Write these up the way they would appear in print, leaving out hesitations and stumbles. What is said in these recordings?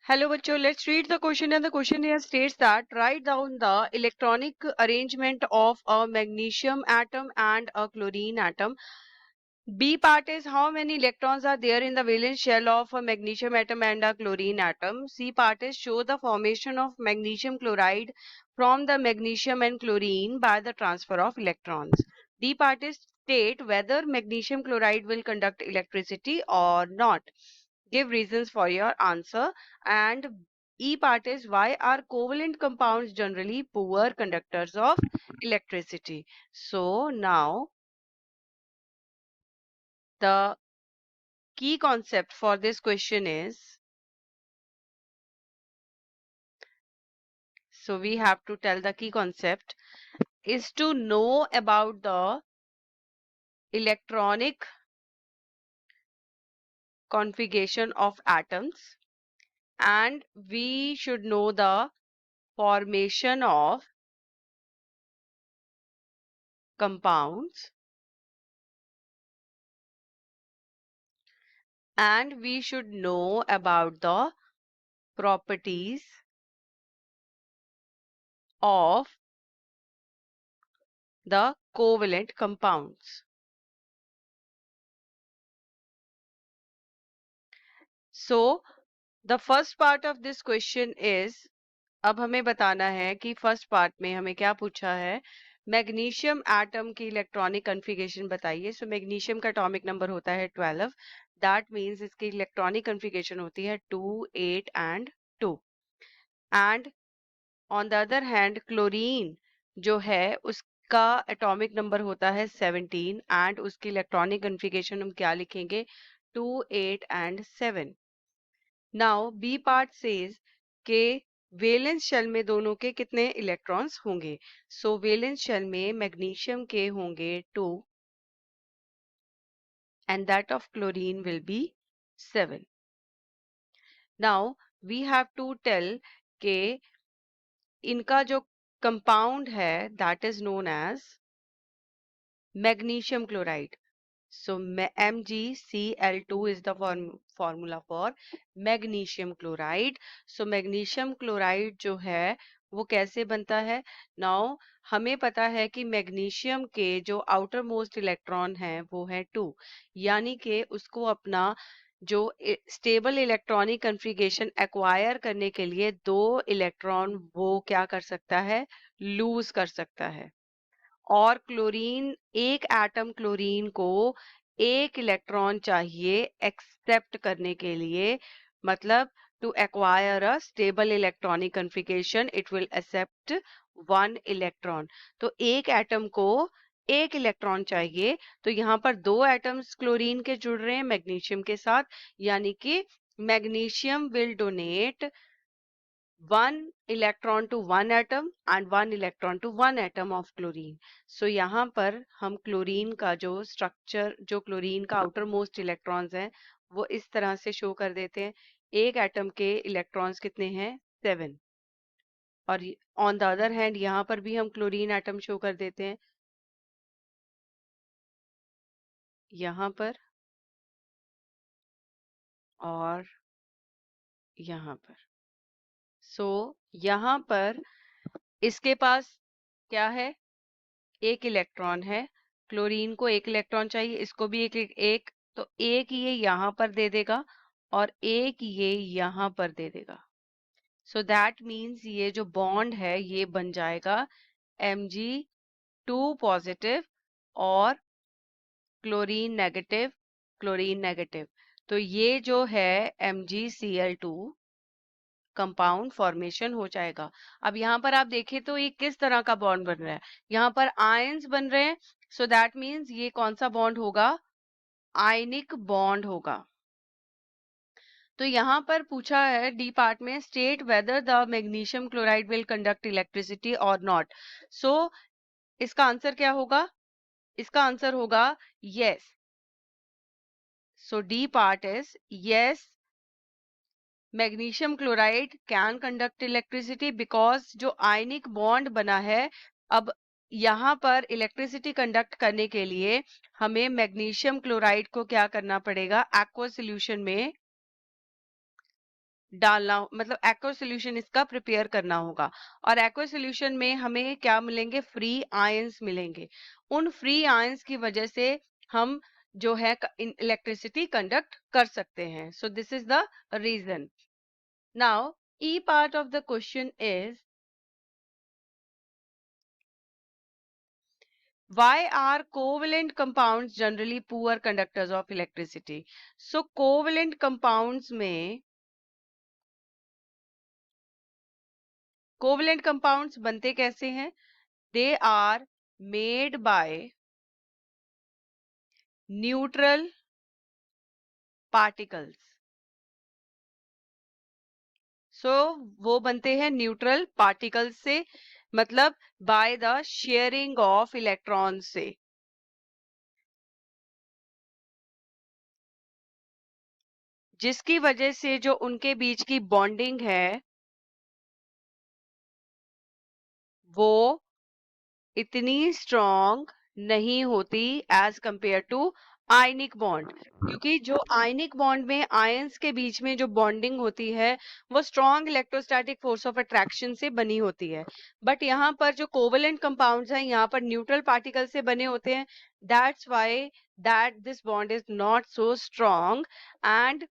Hello, bachcho. Let's read the question. And the question here states that write down the electronic arrangement of a magnesium atom and a chlorine atom. B part is how many electrons are there in the valence shell of a magnesium atom and a chlorine atom. C part is show the formation of magnesium chloride from the magnesium and chlorine by the transfer of electrons. D part is state whether magnesium chloride will conduct electricity or not. Give reasons for your answer. And E part is why are covalent compounds generally poor conductors of electricity. So now the key concept for this question is, so we have to tell the key concept is to know about the electronic configuration of atoms, and we should know the formation of compounds, and we should know about the properties of the covalent compounds. So the first part of this question is, अब हमें बताना है कि first part में हमें क्या पूछा है, मैग्नीशियम एटम की इलेक्ट्रॉनिक कॉन्फ़िगरेशन बताइए. सो मैग्नीशियम का एटॉमिक नंबर होता है 12. दैट मींस इसकी इलेक्ट्रॉनिक कॉन्फ़िगरेशन होती है 2, 8 and 2. And on the other hand chlorine जो है उसका एटॉमिक नंबर होता है 17 एंड उसकी इलेक्ट्रॉनिक कॉन्फ़िगरेशन हम क्या लिखेंगे, 2, 8 and 7. Now B part says के वैलेंस शेल में दोनों के कितने इलेक्ट्रॉन्स होंगे. सो वैलेंस शेल में मैग्नीशियम के होंगे 2 and that of chlorine will be 7. Now we have to tell के इनका जो कंपाउंड है that is known as magnesium chloride. So MgCl2 is the formula for magnesium chloride. So magnesium chloride जो है वो कैसे बनता है. Now हमें पता है कि मैग्नीशियम के जो आउटर मोस्ट इलेक्ट्रॉन है वो है 2, यानी कि उसको अपना जो स्टेबल इलेक्ट्रॉनिक कॉन्फ़िगरेशन एक्वायर करने के लिए 2 इलेक्ट्रॉन वो क्या कर सकता है, लूज कर सकता है. और क्लोरीन, एक एटम क्लोरीन को एक इलेक्ट्रॉन चाहिए एक्सेप्ट करने के लिए, मतलब to acquire a stable electronic configuration it will accept 1 electron. तो एक एटम को एक इलेक्ट्रॉन चाहिए, तो यहाँ पर 2 एटम्स क्लोरीन के जुड़ रहे हैं मैग्नीशियम के साथ, यानी कि magnesium will donate 1 electron to 1 atom and 1 electron to 1 atom of chlorine. So यहाँ पर हम क्लोरीन का जो स्ट्रक्चर, जो क्लोरीन का आउटर मोस्ट इलेक्ट्रॉन्स हैं वो इस तरह से शो कर देते हैं. एक एटम के इलेक्ट्रॉन्स कितने हैं, 7. और ऑन द अदर हैंड यहाँ पर भी हम क्लोरीन एटम शो कर देते हैं, यहाँ पर और यहाँ पर. सो यहाँ पर इसके पास क्या है, एक इलेक्ट्रॉन है, क्लोरीन को एक इलेक्ट्रॉन चाहिए, इसको भी एक, तो एक ये यहाँ पर दे देगा और एक ये यहाँ पर दे देगा. सो दैट मीन्स ये जो बॉन्ड है ये बन जाएगा Mg2 पॉजिटिव और क्लोरीन नेगेटिव, क्लोरीन नेगेटिव. तो ये जो है MgCl2 कंपाउंड फॉर्मेशन हो जाएगा. अब यहाँ पर आप देखें तो ये किस तरह का बॉन्ड बन रहा है, यहाँ पर आयंस बन रहे हैं. सो दैट मीन्स ये कौन सा बॉन्ड होगा, आयनिक बॉन्ड होगा. तो यहाँ पर पूछा है डी पार्ट में state whether the magnesium chloride will conduct electricity और नॉट. सो इसका आंसर क्या होगा, इसका आंसर होगा yes. So D part is yes, magnesium chloride can conduct electricity because जो आयनिक बॉन्ड बना है, अब यहाँ पर इलेक्ट्रिसिटी कंडक्ट करने के लिए हमें मैग्नीशियम क्लोराइड को क्या करना पड़ेगा, एक्वा सॉल्यूशन में डालना, मतलब एक्वा सोल्यूशन इसका प्रिपेयर करना होगा। और एक्वा सोल्यूशन में हमें क्या मिलेंगे? फ्री आयंस मिलेंगे। उन फ्री आयंस की वजह से हम जो है इलेक्ट्रिसिटी कंडक्ट कर सकते हैं। So this is the reason. Now E part of the question is why are covalent compounds generally poor conductors of electricity? So covalent compounds में कोवलेंट कंपाउंड्स बनते कैसे हैं? They are made by neutral particles. So वो बनते हैं neutral particles से, मतलब by the sharing of electron से। जिसकी वजह से जो उनके बीच की बॉन्डिंग है वो इतनी स्ट्रॉन्ग नहीं होती as compare to ionic bond, क्योंकि जो आयनिक बॉन्ड में आयंस के बीच में जो बॉन्डिंग होती है वो strong electrostatic force of attraction से बनी होती है। बट यहाँ पर जो कोवलेंट कंपाउंड्स हैं यहाँ पर न्यूट्रल पार्टिकल से बने होते हैं। That's why that this bond is not so strong, and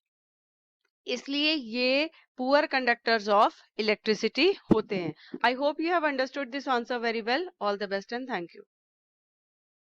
इसलिए ये पुअर कंडक्टर्स ऑफ इलेक्ट्रिसिटी होते हैं। I hope you have understood this answer very well. All the best and thank you.